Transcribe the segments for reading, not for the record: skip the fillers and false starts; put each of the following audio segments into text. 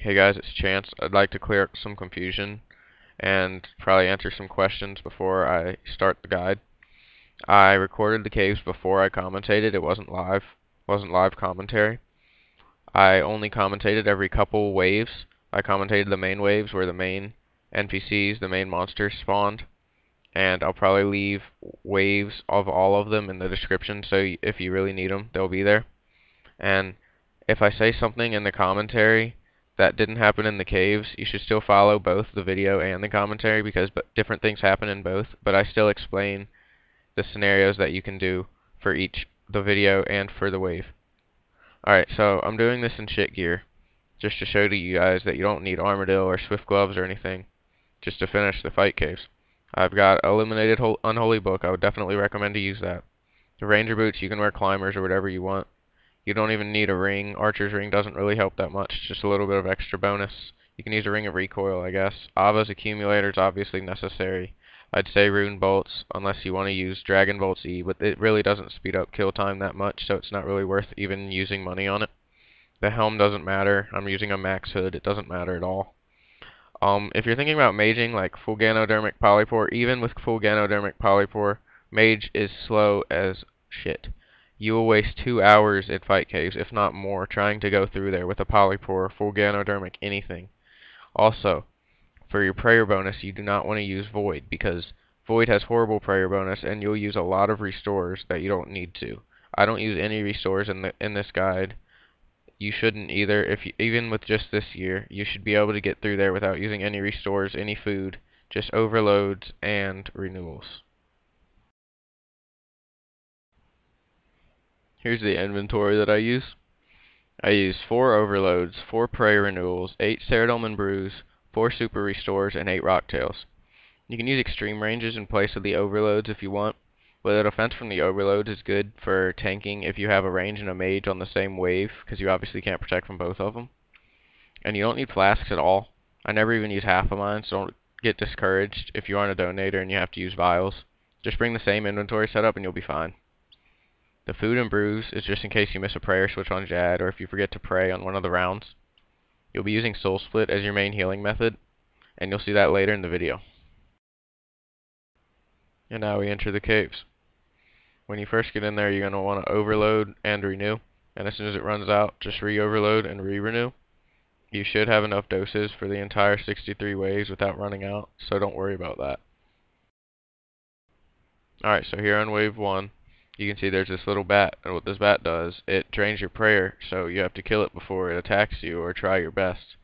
Hey guys, it's Chance. I'd like to clear up some confusion and probably answer some questions before I start the guide. I recorded the caves before I commentated. It wasn't live commentary. I only commentated every couple waves. I commentated the main waves where the main NPCs, the main monsters spawned, and I'll probably leave waves of all of them in the description, so if you really need them, they'll be there. And if I say something in the commentary that didn't happen in the caves, you should still follow both the video and the commentary because different things happen in both, but I still explain the scenarios that you can do for each, the video and for the wave. Alright, so I'm doing this in shit gear, just to show to you guys that you don't need Armadillo or Swift Gloves or anything, just to finish the fight caves. I've got Eliminated Unholy Book. I would definitely recommend to use that. The Ranger Boots, you can wear climbers or whatever you want. You don't even need a ring. Archer's ring doesn't really help that much, just a little bit of extra bonus. You can use a ring of recoil, I guess. Ava's accumulator is obviously necessary. I'd say rune bolts, unless you want to use Dragon Bolt's E, but it really doesn't speed up kill time that much, so it's not really worth even using money on it. The helm doesn't matter. I'm using a max hood. It doesn't matter at all. If you're thinking about maging, like full Ganodermic Polypore, even with full Ganodermic Polypore, mage is slow as shit. You will waste 2 hours in fight caves, if not more, trying to go through there with a Polypore, full Ganodermic, anything. Also, for your prayer bonus, you do not want to use Void, because Void has horrible prayer bonus, and you'll use a lot of restores that you don't need to. I don't use any restores in this guide. You shouldn't either. Even with just this year, you should be able to get through there without using any restores, any food, just overloads and renewals. Here's the inventory that I use. I use 4 overloads, 4 prayer renewals, 8 Ceridome and Brews, 4 super restores, and 8 rocktails. You can use extreme ranges in place of the overloads if you want, but the defense from the overloads is good for tanking if you have a range and a mage on the same wave, because you obviously can't protect from both of them. And you don't need flasks at all. I never even use half of mine, so don't get discouraged if you aren't a donator and you have to use vials. Just bring the same inventory setup and you'll be fine. The food and brews is just in case you miss a prayer switch on Jad, or if you forget to pray on one of the rounds. You'll be using Soul Split as your main healing method, and you'll see that later in the video. And now we enter the caves. When you first get in there, you're going to want to overload and renew, and as soon as it runs out, just re-overload and re-renew. You should have enough doses for the entire 63 waves without running out, so don't worry about that. Alright, so here on wave 1, you can see there's this little bat, and what this bat does, it drains your prayer, so you have to kill it before it attacks you, or try your best.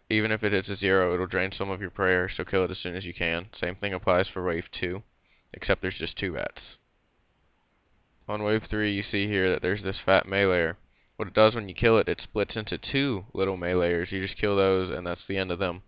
Even if it hits a 0, it'll drain some of your prayer, so kill it as soon as you can. Same thing applies for wave 2, except there's just 2 bats. On wave 3, you see here that there's this fat meleeer. What it does when you kill it, it splits into 2 little meleeers. You just kill those, and that's the end of them.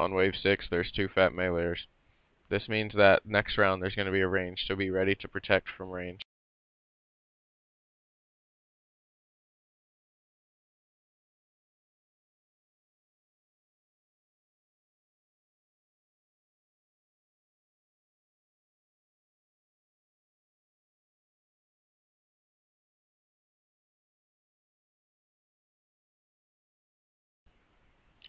On wave 6, there's 2 fat meleeers. This means that next round there's going to be a range, so be ready to protect from range.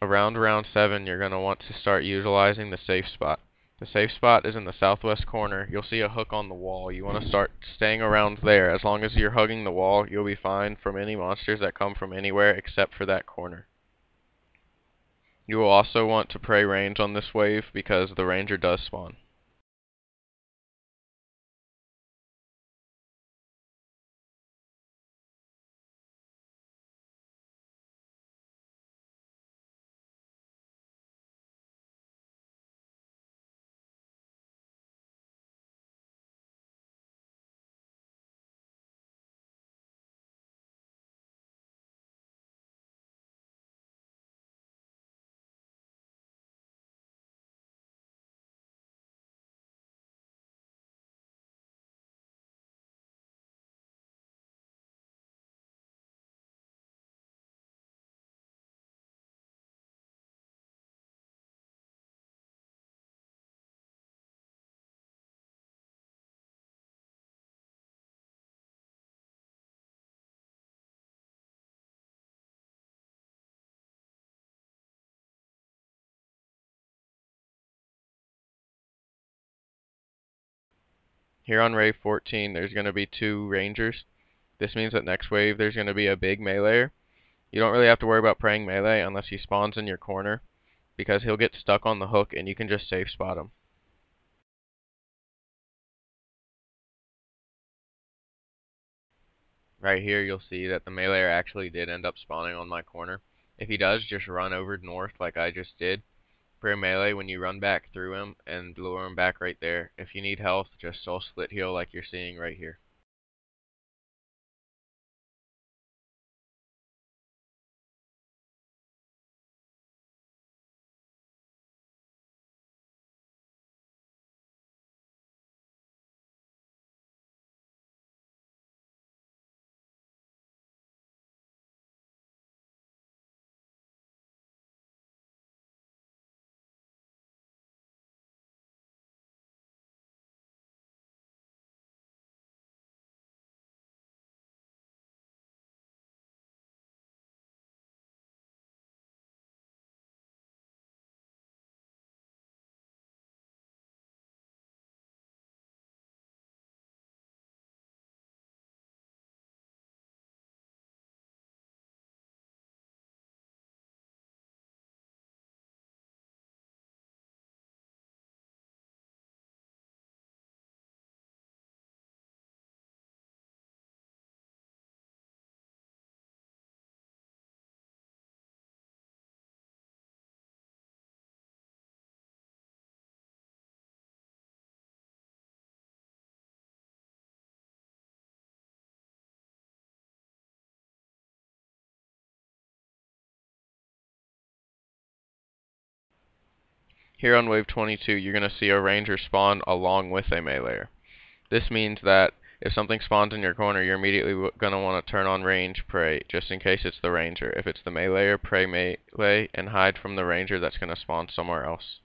Around round 7, you're going to want to start utilizing the safe spot. The safe spot is in the southwest corner. You'll see a hook on the wall. You want to start staying around there. As long as you're hugging the wall, you'll be fine from any monsters that come from anywhere except for that corner. You will also want to pray range on this wave because the ranger does spawn. Here on wave 14, there's going to be 2 rangers. This means that next wave there's going to be a big meleeer. You don't really have to worry about praying melee unless he spawns in your corner, because he'll get stuck on the hook and you can just safe spot him. Right here you'll see that the meleeer actually did end up spawning on my corner. If he does, just run over north like I just did. Pray melee when you run back through him and lure him back right there. If you need health, just soul split heal like you're seeing right here. Here on wave 22, you're going to see a ranger spawn along with a meleeer. This means that if something spawns in your corner, you're immediately going to want to turn on range pray, just in case it's the ranger. If it's the meleeer, pray melee and hide from the ranger that's going to spawn somewhere else.